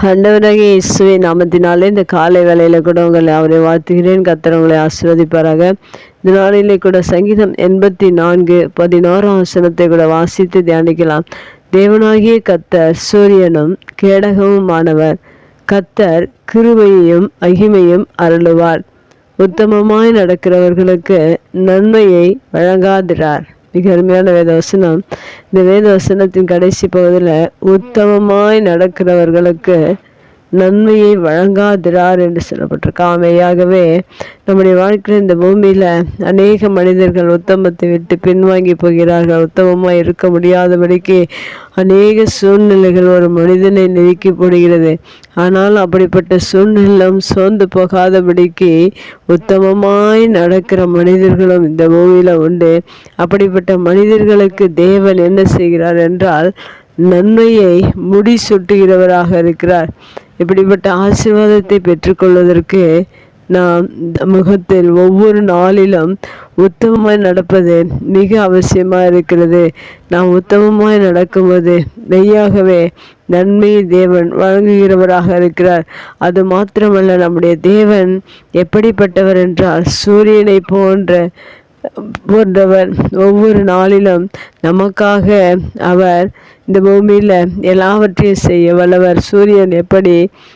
ஆண்டவராகிய இயேசுவின் நாமத்தினாலே இந்த காலை வேளையில கூட உங்களை அவரை வாழ்த்துகிறேன். கர்த்தர் உங்களை ஆசீர்வதிப்பாராக. இந்த நாளிலே கூட சங்கீதம் 84:16 வசனத்தை கூட வாசித்து தியானிக்கலாம். தேவனாகிய கர்த்தர் சூரியனும் கேடகமுமானவர். கர்த்தர் கிருபையையும் மகிமையும் அருளுவார். உத்தமமாய் நடக்கிறவர்களுக்கு நன்மையை வழங்காதிரார். மிக அருமையான வேதவசனம். இந்த வேதவசனத்தின் கடைசி பகுதியில் உத்தமமாய் நடக்கிறவர்களுக்கு நன்மையை வழங்காதிரார் என்று சொல்லப்பட்டிருக்கு. ஆமையாகவே நம்முடைய வாழ்க்கையில் இந்த பூமியில் அநேக மனிதர்கள் உத்தமத்தை விட்டு பின்வாங்கி போகிறார்கள். உத்தமமாக இருக்க முடியாதபடிக்கு அநேக சூழ்நிலைகள் ஒரு மனிதனை நெருக்கி போடுகிறது. ஆனால் அப்படிப்பட்ட சூழ்நிலையும் சோர்ந்து போகாதபடிக்கு உத்தமமாய் நடக்கிற மனிதர்களும் இந்த பூமியில் உண்டு. அப்படிப்பட்ட மனிதர்களுக்கு தேவன் என்ன செய்கிறார் என்றால் நன்மையை முடிசூட்டுகிறவராக இருக்கிறார். இப்படிப்பட்ட ஆசீர்வாதத்தை பெற்றுக்கொள்வதற்கு நாம் முகத்தில் ஒவ்வொரு நாளிலும் உத்தமமாய் நடப்பது மிக அவசியமாக இருக்கிறது. நாம் உத்தமமாய் நடக்கும்போது மெய்யாகவே நன்மையை தேவன் வழங்குகிறவராக இருக்கிறார். அது மாத்திரமல்ல, நம்முடைய தேவன் எப்படிப்பட்டவர் என்றால் சூரியனை போன்றவர். ஒவ்வொரு நாளிலும் நமக்காக அவர் இந்த பூமியில் எல்லாவற்றையும் செய்ய வல்லவர். சூரியன் எப்படி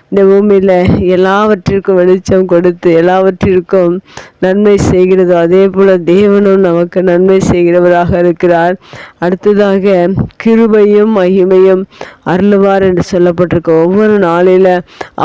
இந்த பூமியில் எல்லாவற்றிற்கும் வெளிச்சம் கொடுத்து எல்லாவற்றிற்கும் நன்மை செய்கிறதோ அதே போல் தேவனும் நமக்கு நன்மை செய்கிறவராக இருக்கிறார். அடுத்ததாக கிருபையும் மகிமையும் அருளுவார் என்று சொல்லப்பட்டிருக்க ஒவ்வொரு நாளில்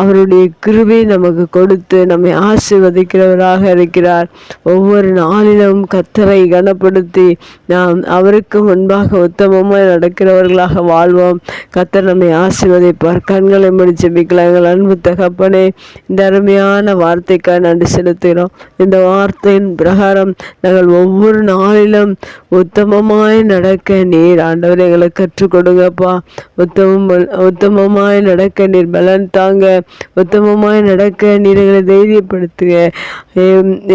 அவருடைய கிருபை நமக்கு கொடுத்து நம்மை ஆசீர்வதிக்கிறவராக இருக்கிறார். ஒவ்வொரு நாளிலும் கர்த்தரை கனப்படுத்தி நாம் அவருக்கு முன்பாக உத்தமமாய் நடக்கிறவர்களாக வாழ்வோம். கர்த்தர் நம்மை ஆசீர்வதிப்பார். கண்களை மூடி ஜெபிக்கலாம். எங்கள் அன்பு தகப்பனே, இந்த அருமையான வார்த்தைக்காக நன்றி செலுத்துகிறோம். இந்த வார்த்தையின் பிரகாரம் நாங்கள் ஒவ்வொரு நாளிலும் உத்தமமாய் நடக்க நீர் ஆண்டவர் எங்களை கற்றுக் கொடுங்கப்பா. உத்தமமாய் நடக்க நீர் பலன் தாங்க. உத்தமமாய் நடக்க நீர் எங்களை தைரியப்படுத்துங்க.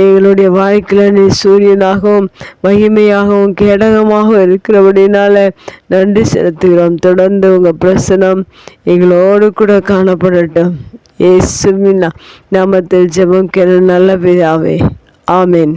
எங்களுடைய வாழ்க்கையில் நீ சூரியனாகவும் மகிமையாகவும் கேடகமாகவும் இருக்கிறபடினால நன்றி செலுத்துகிறோம். தொடர்ந்து உங்கள் பிரசனம் எங்களோடு கூட காணப்படட்டும். இயேசுவின் நாமத்தில் ஜெபம் கேளு நல்ல பிதாவே. ஆமேன்.